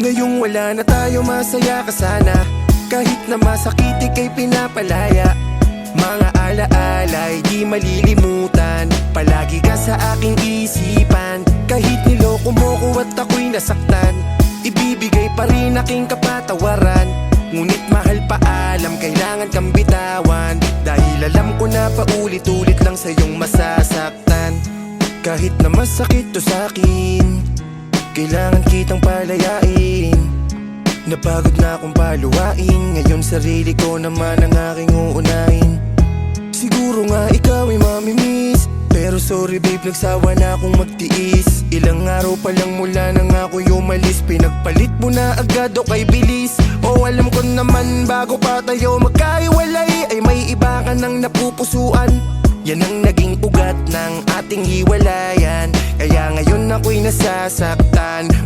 Ngayong wala na tayo, masaya ka sana. Kahit na masakit ika'y pinapalaya. Mga alaala di malilimutan. Palagi ka sa aking isipan. Kahit niloko mo ko at ako'y nasaktan, ibibigay pa rin aking kapatawaran. Ngunit mahal pa alam, kailangan kang bitawan. Dahil alam ko na paulit-ulit lang sa'yong masasaktan. Kahit na masakit to sa'kin, kailangan kitang palayain. Napagod na akong paluwain. Ngayon sarili ko naman ang aking uunahin. Siguro nga ikaw ay mamimiss, pero sorry babe, nagsawa na akong magtiis. Ilang araw pa lang mula nang ako'y umalis, pinagpalit mo na agad o kay bilis. O alam ko naman bago pa tayo magkahiwalay ay may iba ka nang napupusuan. Yan ang naging ugat ng ating hiwalayan. Kaya ngayon ako'y nasasaktan.